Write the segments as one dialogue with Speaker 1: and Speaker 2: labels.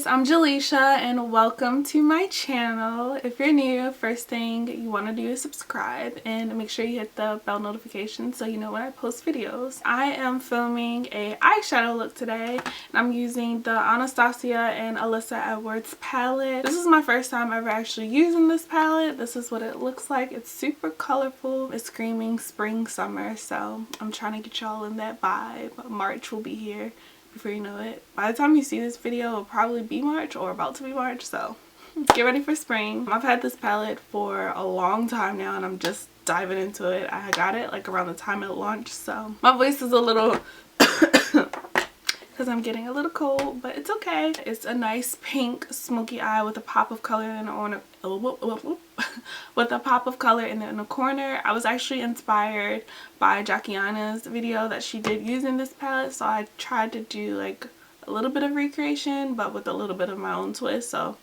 Speaker 1: guys, I'm Jaleisha and welcome to my channel. If you're new, first thing you want to do is subscribe and make sure you hit the bell notification so you know when I post videos. I am filming a eyeshadow look today and I'm using the Anastasia and Alyssa Edwards palette. This is my first time ever actually using this palette. This is what it looks like. It's super colorful. It's screaming spring summer, so I'm trying to get y'all in that vibe. March will be here before you know it. By the time you see this video, it'll probably be March or about to be March, so get ready for spring. I've had this palette for a long time now and I'm just diving into it. I got it like around the time it launched, so my voice is a little because I'm getting a little cold, but it's okay. It's a nice pink smoky eye with a pop of color in the with a pop of color in the corner. I was actually inspired by Jackiana's video that she did using this palette, so I tried to do like a little bit of recreation but with a little bit of my own twist. So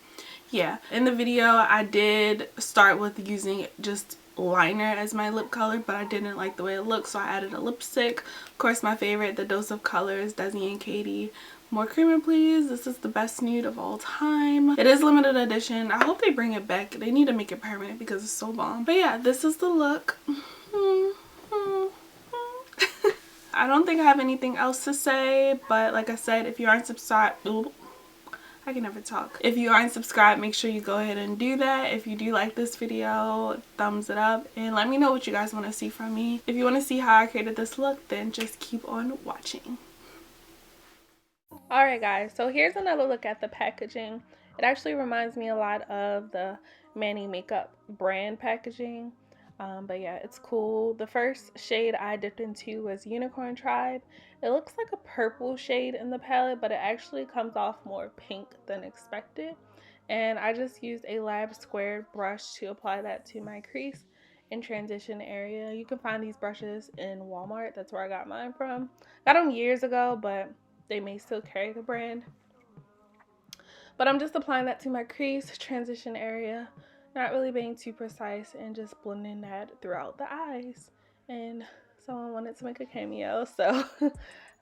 Speaker 1: yeah, in the video I did start with using just liner as my lip color, but I didn't like the way it looked, so I added a lipstick. Of course, my favorite, the Dose of Colors, Desi and Katy. More creamer please. This is the best nude of all time. It is limited edition. I hope they bring it back. They need to make it permanent because it's so bomb. But yeah, this is the look. I don't think I have anything else to say, but like I said, if you aren't subscribed, I can never talk. If you aren't subscribed, make sure you go ahead and do that. If you do like this video, thumbs it up and let me know what you guys want to see from me. If you want to see how I created this look, then just keep on watching. Alright guys, so here's another look at the packaging. It actually reminds me a lot of the Manny makeup brand packaging. But yeah, it's cool. The first shade I dipped into was Unicorn Tribe. It looks like a purple shade in the palette, but it actually comes off more pink than expected. And I just used a lab squared brush to apply that to my crease and transition area. You can find these brushes in Walmart. That's where I got mine from. Got them years ago, but they may still carry the brand. But I'm just applying that to my crease, transition area. Not really being too precise and just blending that throughout the eyes. And someone wanted to make a cameo, so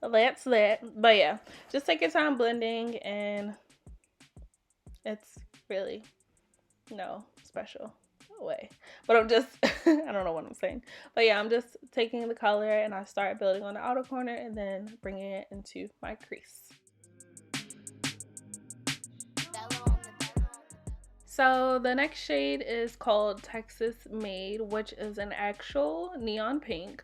Speaker 1: that's that. But yeah, just take your time blending and it's really no special way. But I'm just, I don't know what I'm saying. But yeah, I'm just taking the color and I start building on the outer corner and then bringing it into my crease. So the next shade is called Texas Made, which is an actual neon pink.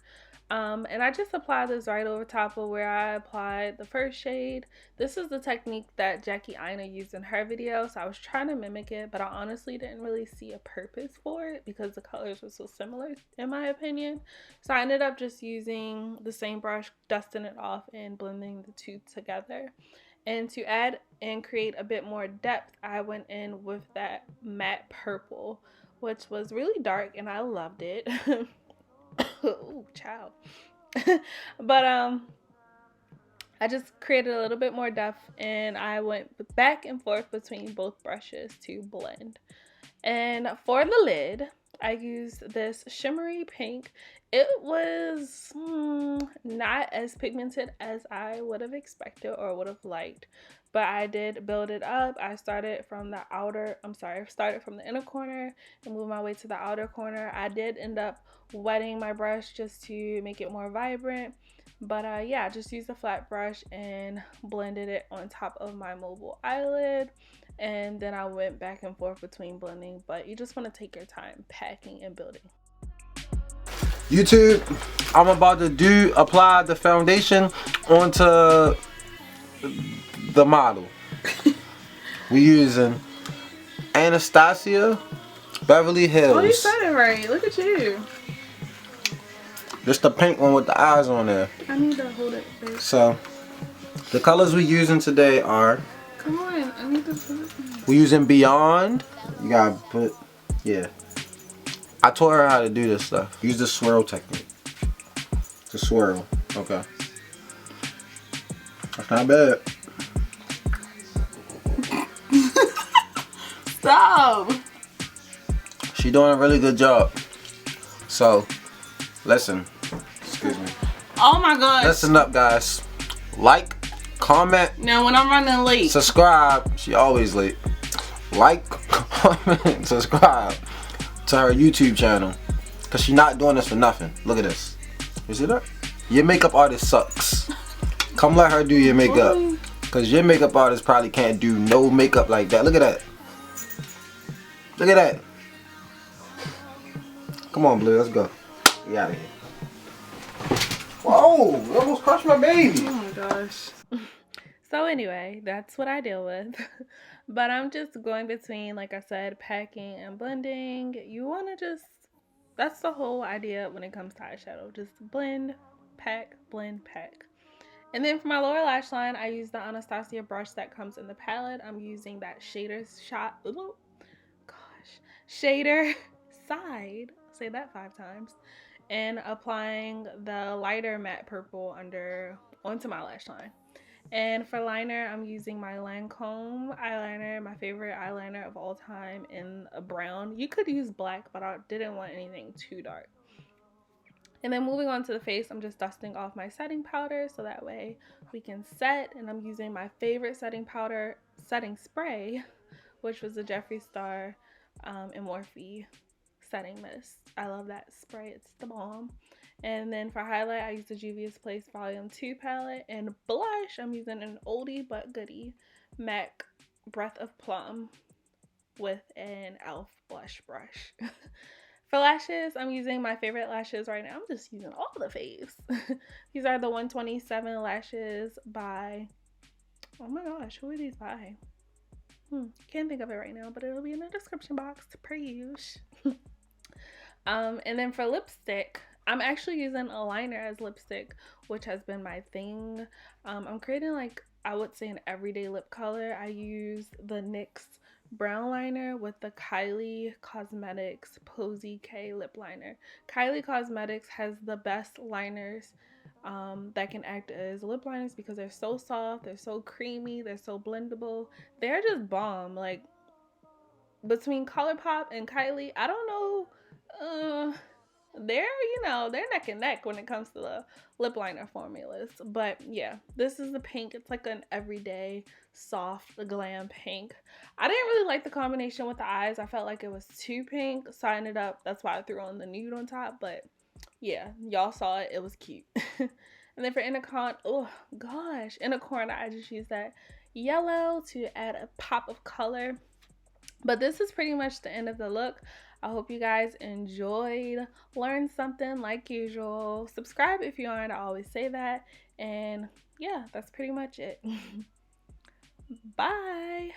Speaker 1: And I just applied this right over top of where I applied the first shade. This is the technique that Jackiana used in her video, so I was trying to mimic it, but I honestly didn't really see a purpose for it because the colors were so similar in my opinion. So I ended up just using the same brush, dusting it off and blending the two together. And to add and create a bit more depth, I went in with that matte purple, which was really dark and I loved it. Ooh, child. But I just created a little bit more depth and I went back and forth between both brushes to blend. And for the lid, I used this shimmery pink. It was not as pigmented as I would have expected or would have liked, but I did build it up. I started from the inner corner and moved my way to the outer corner. I did end up wetting my brush just to make it more vibrant, but yeah, I just used a flat brush and blended it on top of my mobile eyelid. And then I went back and forth between blending, but you just want to take your time packing and building.
Speaker 2: YouTube, I'm about to apply the foundation onto the model. We're using Anastasia Beverly Hills.
Speaker 1: Oh, you said it right. Look at you.
Speaker 2: Just the pink one with the eyes on there.
Speaker 1: I need to hold it, babe.
Speaker 2: So, the colors we're using today are...
Speaker 1: Come on, I need to put it.
Speaker 2: We're using Beyond. You gotta put, yeah. I taught her how to do this stuff. Use the swirl technique. To swirl. Okay. That's not bad.
Speaker 1: Stop.
Speaker 2: She's doing a really good job. So, listen. Excuse me.
Speaker 1: Oh my gosh.
Speaker 2: Listen up, guys. Like, comment.
Speaker 1: Now when I'm running late.
Speaker 2: Subscribe. She always late. Like, comment, subscribe to her YouTube channel. Cause she not doing this for nothing. Look at this. You see that? Your makeup artist sucks. Come let her do your makeup. Cause your makeup artist probably can't do no makeup like that. Look at that. Look at that. Come on, Blue, let's go. We out of here. Whoa, you almost crushed my baby.
Speaker 1: Oh my gosh. So anyway, that's what I deal with. But I'm just going between, like I said, packing and blending. You want to just, that's the whole idea when it comes to eyeshadow. Just blend, pack, blend, pack. And then for my lower lash line, I use the Anastasia brush that comes in the palette. I'm using that shader side. Say that 5 times. And applying the lighter matte purple onto my lash line. And for liner, I'm using my Lancome eyeliner, my favorite eyeliner of all time, in a brown. You could use black, but I didn't want anything too dark. And then moving on to the face, I'm just dusting off my setting powder so that way we can set. And I'm using my favorite setting spray, which was the Jeffree Star and Morphe setting mist. I love that spray. It's the bomb. And then for highlight, I use the Juvia's Place Volume 2 palette. And blush, I'm using an oldie but goodie MAC Breath of Plum with an e.l.f. blush brush. For lashes, I'm using my favorite lashes right now. I'm just using all the faves. These are the 127 lashes by, oh my gosh, who are these by? Can't think of it right now, but it'll be in the description box per use. And then for lipstick, I'm actually using a liner as lipstick, which has been my thing. I'm creating, like, I would say, an everyday lip color. I use the NYX Brown Liner with the Kylie Cosmetics Posie K lip liner. Kylie Cosmetics has the best liners that can act as lip liners because they're so soft, they're so creamy, they're so blendable. They're just bomb. Like, between ColourPop and Kylie, I don't know, they're neck and neck when it comes to the lip liner formulas. But yeah, this is the pink. It's like an everyday soft glam pink. I didn't really like the combination with the eyes. I felt like it was too pink, so I ended up, that's why I threw on the nude on top. But yeah, y'all saw it. It was cute. And then for inner corner, I just used that yellow to add a pop of color. But this is pretty much the end of the look. I hope you guys enjoyed, learned something like usual. Subscribe if you aren't, I always say that. And yeah, that's pretty much it. Bye.